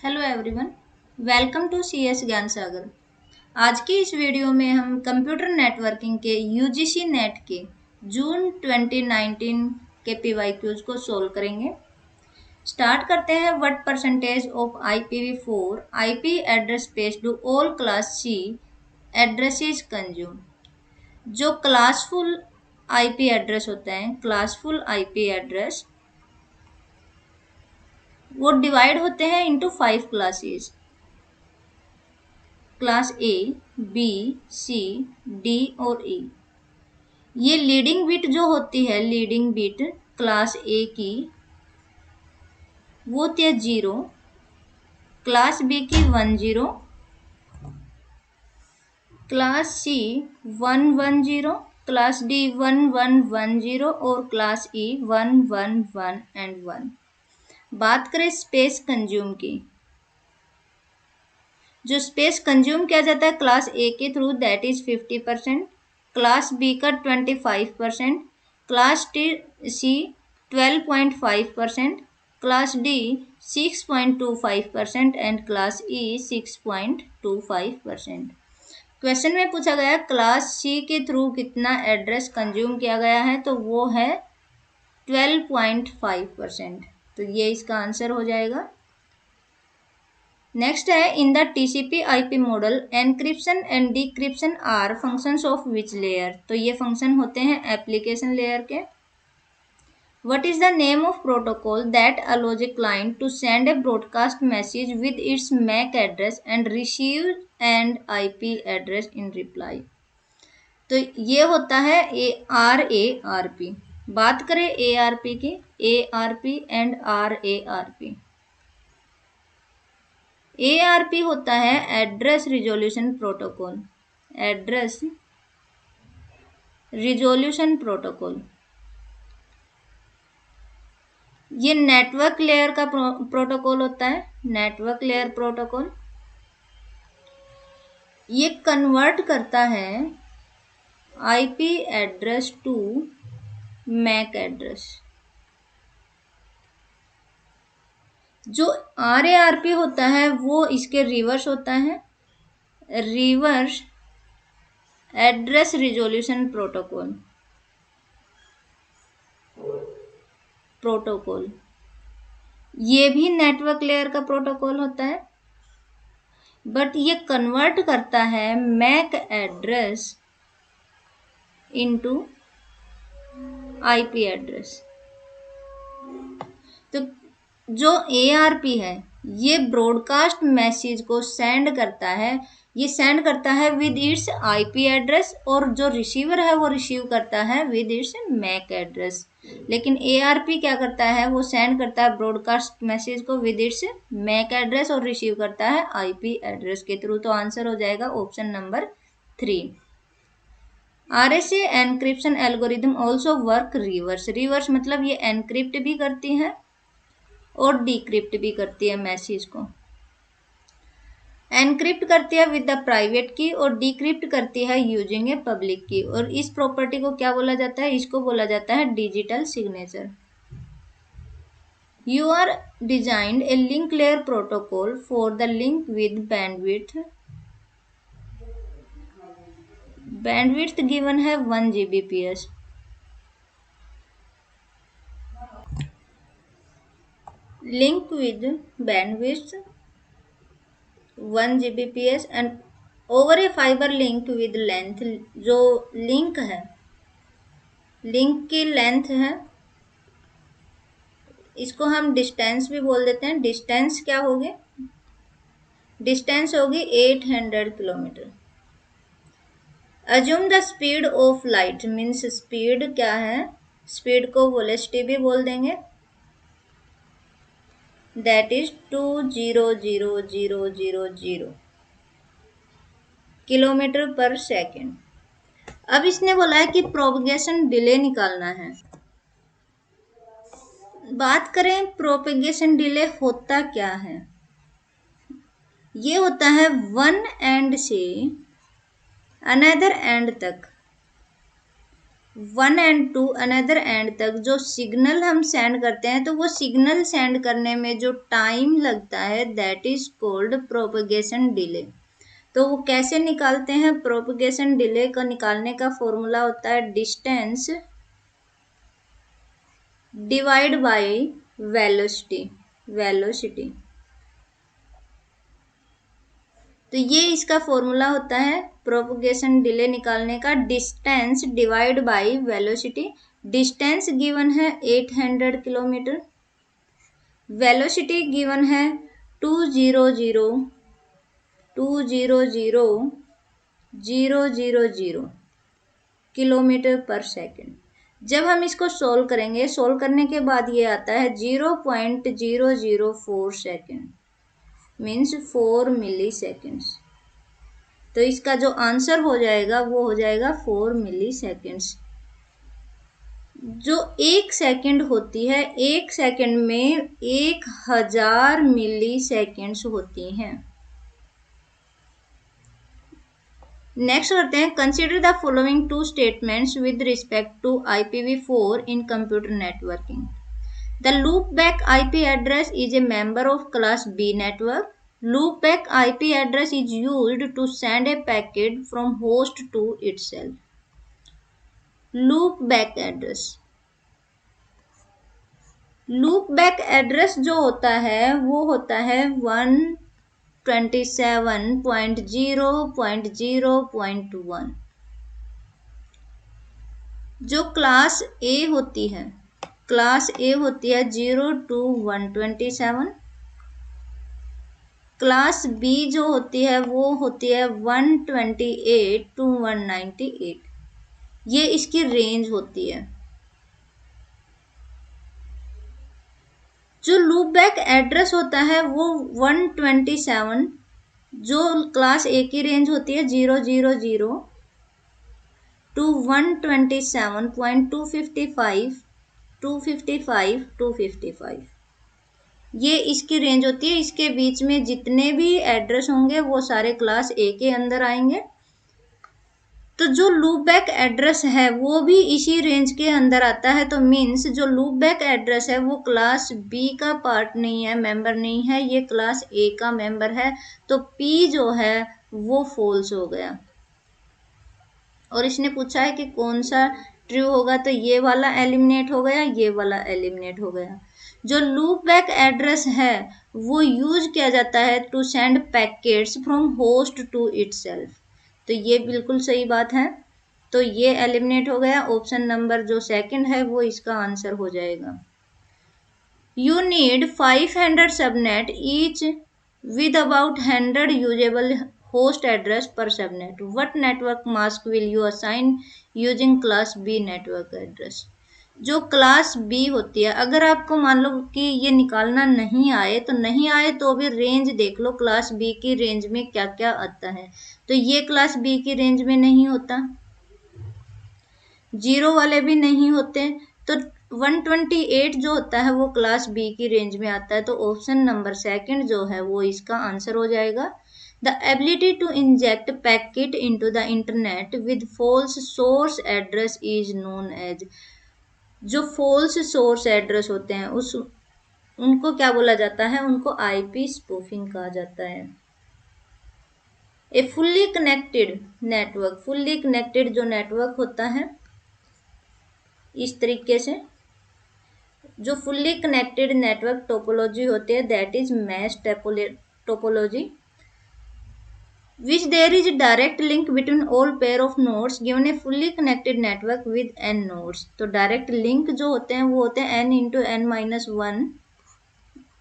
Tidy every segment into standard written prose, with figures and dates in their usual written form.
Hello everyone, welcome to CS Gyan Sagar. आज की इस वीडियो में हम कंप्यूटर नेटवर्किंग के UGC नेट के जून 2019 के PYQs को सोल्व करेंगे। स्टार्ट करते हैं। What percentage of IPv4 IP address space do all class C addresses consume. जो क्लासफुल IP एड्रेस होते हैं, क्लासफुल IP एड्रेस वो डिवाइड होते हैं into 5 classes. Class A, B, C, D और ई। ये लीडिंग बिट जो होती है, लीडिंग बिट क्लास ए की वो होती है 0, क्लास बी की 10, क्लास सी 110, क्लास डी 1110 और क्लास ई 111 एंड 1। बात करें स्पेस कंज्यूम की, जो स्पेस कंज्यूम किया जाता है क्लास ए के through that is 50%, class B का 25%, class C 12.5%, class D 6.25% and class E 6.25%। Question में पूछा गया क्लास सी के थ्रू कितना एड्रेस कंज्यूम किया गया है, तो वो है 12.5%। तो ये इसका आंसर हो जाएगा। नेक्स्ट है, in the TCP IP model encryption and decryption are functions of which layer. तो ये फंक्शन होते हैं एप्लीकेशन लेयर के। What is the name of protocol that allows a client to send a broadcast message with its MAC address and receive and IP address in reply. तो ये होता है ARP। बात करें ARP की, ARP एंड RARP। ARP होता है address resolution protocol, address resolution protocol. ये नेटवर्क लेयर का प्रोटोकॉल होता है, नेटवर्क लेयर प्रोटोकॉल। ये कन्वर्ट करता है IP address to MAC address. जो RARP होता है वो इसके रिवर्स होता है, रिवर्स एड्रेस रिजोल्यूशन प्रोटोकॉल। ये भी नेटवर्क लेयर का प्रोटोकॉल होता है, बट ये कन्वर्ट करता है MAC address into IP address. तो जो ARP है ये ब्रॉडकास्ट मैसेज को सेंड करता है, ये सेंड करता है विद इट्स IP एड्रेस, और जो रिसीवर है वो रिसीव करता है विद इट्स मैक एड्रेस। लेकिन ARP क्या करता है, वो सेंड करता है ब्रॉडकास्ट मैसेज को विद इट्स मैक एड्रेस और रिसीव करता है IP एड्रेस के थ्रू। तो आंसर हो जाएगा option number 3। RSA encryption algorithm also work reverse. Reverse मतलब ये एनक्रिप्ट भी करती है और डिक्रिप्ट भी करती है मैसेज को। एनक्रिप्ट करती है विद द प्राइवेट की और डिक्रिप्ट करती है यूजिंग ए पब्लिक की। और इस प्रॉपर्टी को क्या बोला जाता है, इसको बोला जाता है digital signature. You are designed a link layer protocol for the link with bandwidth. Bandwidth given है 1 Gbps। Link with bandwidth 1 Gbps and over a fibre link with length. जो लिंक है, लिंक की लेंथ है, इसको हम distance भी बोल देते हैं। डिस्टेंस क्या होगी, डिस्टेंस होगी 800 kilometre. Assume the speed of light means speed क्या है, स्पीड को वेलोसिटी भी बोल देंगे, दैट इज 200,000 किलोमीटर पर सेकेंड। अब इसने बोला है कि प्रोपगेशन डिले निकालना है। बात करें प्रोपगेशन डिले होता क्या है, ये होता है वन एंड से अनदर एंड तक one end to another end तक जो सिग्नल हम सेंड करते हैं, तो वो सिग्नल सेंड करने में जो टाइम लगता है that is called propagation delay. तो वो कैसे निकालते हैं? प्रोपगेशन डिले को निकालने का फॉर्मूला होता है डिस्टेंस डिवाइड बाय वेलोसिटी। तो ये इसका फॉर्मूला होता है प्रोपगेशन डिले निकालने का, distance divide by velocity. Distance given है 800 किलोमीटर, वेलोसिटी गिवन है 200 किलोमीटर पर सेकेंड। जब हम इसको सोल्व करेंगे, सोल्व करने के बाद ये आता है 0.004 सेकेंड, मीन्स 4 मिली सेकेंड्स। तो इसका जो आंसर हो जाएगा वो हो जाएगा 4 मिली सेकेंड्स। जो एक सेकेंड होती है, एक सेकेंड में 1000 मिली सेकेंड्स होती हैं। नेक्स्ट करते हैं, consider the following two statements with respect to IPv4 in computer networking. The loop back IP address is a member of class B network. Loop back IP address is used to send a packet from host to itself. Loop back address, loop back address जो होता है वो होता है 127.0.0.1। जो class ए होती है, class ए होती है 0 to 127। क्लास बी जो होती है वो होती है 128 to 198। ये इसकी रेंज होती है। जो लूप बैक एड्रेस होता है वो 127, जो क्लास ए की रेंज होती है 000 to 127.255, ये इसकी रेंज होती है। इसके बीच में जितने भी एड्रेस होंगे वो सारे क्लास ए के अंदर आएंगे। तो जो लूप बैक एड्रेस है वो भी इसी रेंज के अंदर आता है। तो मीन्स जो लूप बैक एड्रेस है वो क्लास बी का पार्ट नहीं है, मेंबर नहीं है, ये क्लास ए का मेंबर है। तो पी जो है वो फॉल्स हो गया। और इसने पूछा है कि कौन सा ट्रू होगा, तो ये वाला एलिमिनेट हो गया, ये वाला एलिमिनेट हो गया। जो लूप बैक एड्रेस है वो यूज किया जाता है to send packets from host to itself. तो ये बिल्कुल सही बात है। तो ये एलिमिनेट हो गया। ऑप्शन नंबर जो सेकंड है वो इसका आंसर हो जाएगा। You need 500 subnet each with about 100 usable host address per subnet. What network mask will you assign using class B network address? जो क्लास बी होती है, अगर आपको मान लो कि ये निकालना नहीं आए तो नहीं आए तो भी रेंज देख लो क्लास बी की रेंज में क्या क्या आता है। तो ये क्लास बी की रेंज में नहीं होता, जीरो वाले भी नहीं होते। तो 128 जो होता है वो क्लास बी की रेंज में आता है। तो ऑप्शन नंबर सेकंड जो है वो इसका आंसर हो जाएगा। The ability to inject packet into the internet with false source address is known as. जो फॉल्स सोर्स एड्रेस होते हैं उनको क्या बोला जाता है? उनको IP स्पूफिंग कहा जाता है। A fully connected network, fully connected जो नेटवर्क होता है इस तरीके से, जो फुल्ली कनेक्टेड नेटवर्क टोपोलॉजी होती है that is mesh topology which there is a direct link between all pair of nodes given a fully connected network with n nodes। तो डायरेक्ट लिंक जो होते हैं वो होते हैं n into n minus 1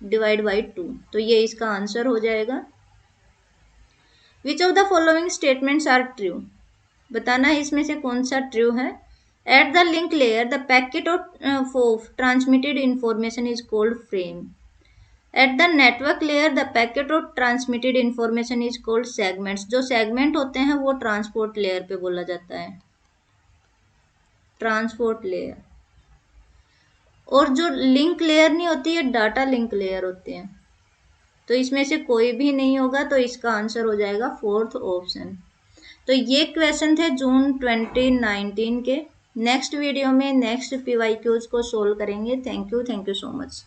divide by 2। तो ये इसका आंसर हो जाएगा। Which of the following statements are true? बताना है इसमें से कौन सा ट्रू है। At the link layer the packet of transmitted information is called frame. At the network layer, the packet of transmitted information is called segments। जो segment होते हैं वो ट्रांसपोर्ट लेयर पे बोला जाता है, ट्रांसपोर्ट लेयर। और जो लिंक लेयर नहीं होती है, डाटा लिंक लेयर होती है। तो इसमें से कोई भी नहीं होगा, तो इसका आंसर हो जाएगा फोर्थ ऑप्शन। तो ये क्वेश्चन थे जून 2019 के। नेक्स्ट वीडियो में नेक्स्ट PYQs को सोल्व करेंगे। Thank you so much.